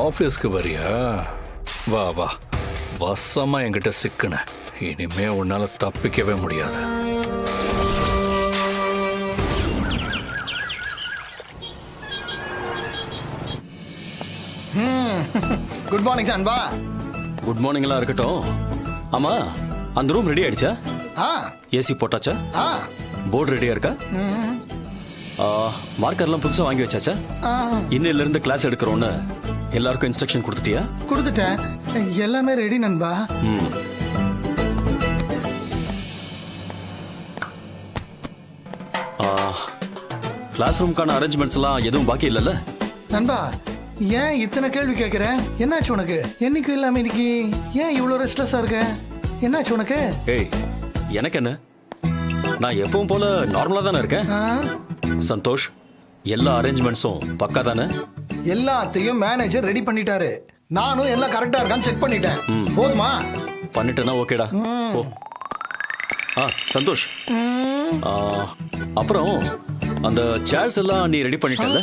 ஆபீஸ்க்கு வரியா? வா வா, வசமா என்கிட்ட சிக்கன. இனிமே உன்னால தப்பிக்கவே முடியாது. குட் மார்னிங் நண்பா. குட் மார்னிங்லாம் இருக்கட்டும். ஆமா, அந்த ரூம் ரெடி ஆயிடுச்சா? ஏசி போட்டாச்சா? போர்டு ரெடியா இருக்கா? மார்க்கர்லாம் புதுசா வாங்கி வச்சாச்சா? இன்னையில இருந்து கிளாஸ் எடுக்கிறோன்னு எல்லாருக்கும் இன்ஸ்ட்ரக்ஷன் கொடுத்துட்டியா? கொடுத்துட்டேன், எல்லாமே ரெடி நண்பா. கிளாஸ் ரூம்க்கான அரேஞ்ச்மெண்ட்ஸ் எல்லாம் எதுவும் பாக்கி இல்லைல்ல? நண்பா, ஏன் இத்தனை கேள்வி கேட்கிற? என்னாச்சு உனக்கு? என்னைக்கு இல்லாம இன்னைக்கு ஏன் இவ்வளவு ரெஸ்ட்லெஸ்ஸா இருக்க? என்னாச்சு உனக்கு? ஏய், எனக்கு என்ன, நான் எப்பவும் போல நார்மலா தானே இருக்கேன். சந்தோஷ், எல்லா அரேஞ்ச்மெண்ட்ஸும் பக்கா தானே? எல்லாத்தையும் மேனேஜர் ரெடி பண்ணிட்டாரு. நானும் எல்லாம் கரெக்டா இருக்கான்னு செக் பண்ணிட்டேன். போதுமா? பண்ணிட்டேன்னா ஓகேடா. ஓ, சந்தோஷ், அப்புறம் அந்த சேர்ஸ் எல்லாம் நீ ரெடி பண்ணிட்டல?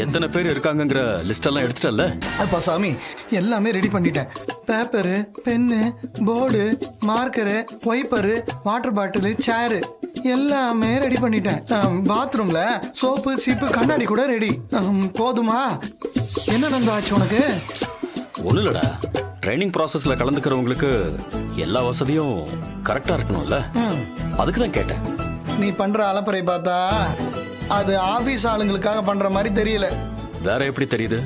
எத்தனை பேர் இருக்காங்கங்கிற லிஸ்ட் எல்லாம் எடுத்துட்டல? அப்பா சாமி, எல்லாமே ரெடி பண்ணிட்டேன். Paper, pen, board, marker, wiper, water bottle, chair எல்லாமே ரெடி பண்ணிட்டேன். பாத்ரூம்ல சோப்பு, சீப்பு, கண்ணாடி கூட ரெடி. போதுமா? என்ன நண்பா ஆச்சு உனக்கு? ஒண்ணு இல்லடா, ட்ரைனிங் ப்ராசஸ்ல கலந்துக்கிறவங்களுக்கு எல்லா வசதியும் கரெக்டா இருக்கணும்ல, அதுக்கு தான் கேட்டேன். நீ பண்ற அலப்பறை பார்த்தா அது ஆபீஸ் ஆளுங்களுக்காக பண்ற மாதிரி தெரியல. வேற எப்படி தெரியுது?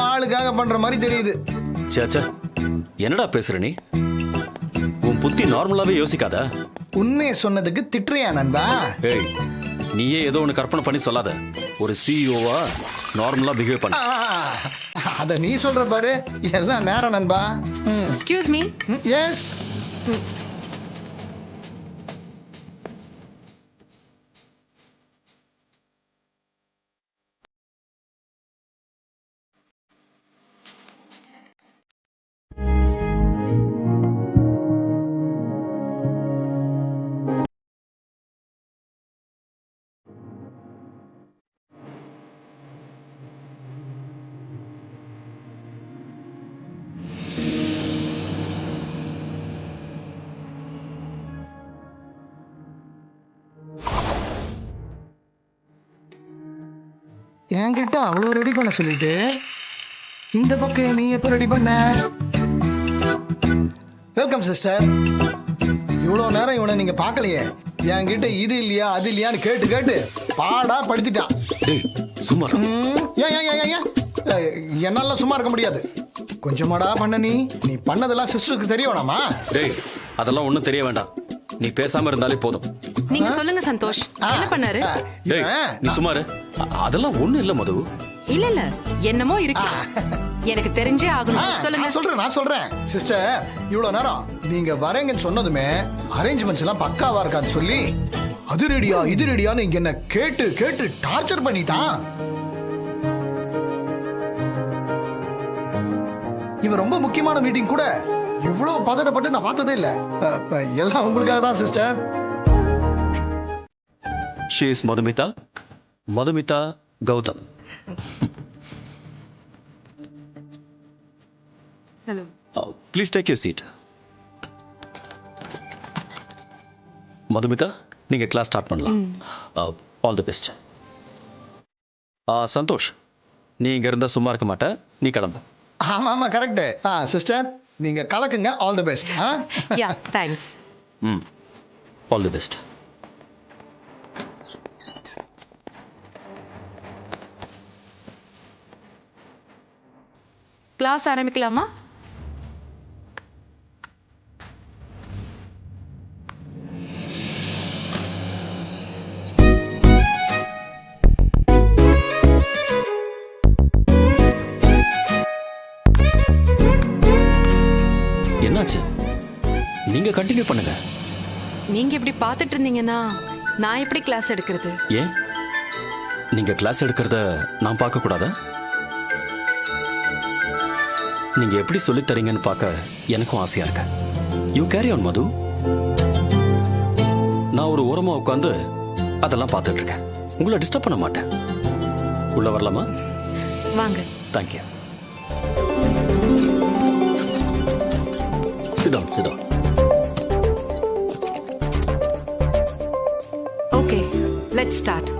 ஆளுக்காக பண்ற மாதிரி தெரியுது. சேச்சா, என்னடா பேசுற நீ? உன் புத்தி நார்மலாவே யோசிக்காத. உண்மையை சொன்னதுக்கு திட்டுறியா நண்பா? ஏய், நீயே ஏதோ ஒன்னு கற்பனை பண்ணி சொல்லாத. ஒரு சிஇஓவா நார்மலா பிஹேவ் பண்ண. அத நீ சொல்ற பாரு, எல்லாம் நேரம் நண்பா. Excuse me. எஸ். என்கிட்ட அவ்வளோ ரெடி பண்ண சொல்லிட்டு இந்த பக்கம் நீ எப்போ ரெடி பண்ண? Welcome sister. இவ்வளோ நேரம் இவனை நீங்க பார்க்கலையே. என்கிட்ட இது இல்லையா அது இல்லையான்னு கேட்டு கேட்டு பாடா படுத்திட்டான். சும்மா என்னால சும்மா இருக்க முடியாது. கொஞ்சமாடா பண்ண நீ பண்ணதெல்லாம் சிஸ்டருக்கு தெரிய வேணாமா? டேய், அதெல்லாம் ஒண்ணும் தெரிய வேண்டாம். நீ பேசாம இருந்தாலே போதும். நீங்க சொல்லுங்க சந்தோஷ், என்ன பண்ணாரு? டேய், நீ சும்மா இரு. அதெல்லாம் ஒண்ணு இல்ல மது. இல்ல இல்ல, என்னமோ இருக்கு. எனக்கு தெரிஞ்சே ஆகணும். சொல்லுங்க. நான் சொல்றேன் சிஸ்டர். இவ்வளவு நேரம் நீங்க வரேங்கன்னு சொன்னதுமே அரேஞ்ச்மெண்ட்ஸ் எல்லாம் பக்காவா இருக்கான்னு சொல்லி அது ரெடியா இது ரெடியான்னு இங்க என்ன கேட்டு கேட்டு டார்ச்சர் பண்ணிட்டான். இவன் ரொம்ப முக்கியமான மீட்டிங் கூட இவ்வளவு பதட்டப்பட்டு நான் பார்த்ததே இல்ல. எல்லாம் உங்களுக்காக தான் sister. She is Madhumita Gautam. Hello. Please take your seat. Madhumita, நீங்க கிளாஸ் ஸ்டார்ட் பண்ணலாம். All the best. சந்தோஷ், நீ இங்க இருந்தா சும்மா இருக்க மாட்ட, நீ கிளம்பு. ஆமா கரெக்ட். சிஸ்டர், நீங்க கலக்குங்க. All the best. Ya, thanks. All the best. Class ஆரம்பிக்கலாமா? என்னாச்சு? நீங்க கண்டினியூ பண்ணுங்க. நீங்க இப்படி பார்த்துட்டு இருந்தீங்கன்னா நான் எப்படி கிளாஸ் எடுக்கிறது? ஏன் நீங்க கிளாஸ் எடுக்கிறத நான் பார்க்க கூடாதா? நீங்க எப்படி சொல்லித் தரீங்கன்னு பார்க்க எனக்கும் ஆசையா இருக்கு. யூ கேரி ஆன் மது. நான் ஒரு ஓரமா உட்காந்து அதெல்லாம் பார்த்துட்டு இருக்கேன். உங்களை டிஸ்டர்ப் பண்ண மாட்டேன். உள்ள வரலாமா? வாங்க. தேங்க்யூ. சிடம் சிடம். Okay, let's start.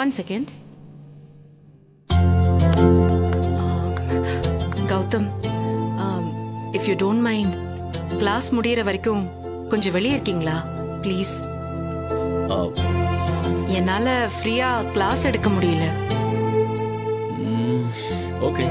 One second. Gautam, if you don't mind, class முடியிற வரைக்கும் கொஞ்சம் வெளியே இருக்கீங்களா ப்ளீஸ்? என்னால ஃப்ரீயா கிளாஸ் எடுக்க முடியல. ஓகே.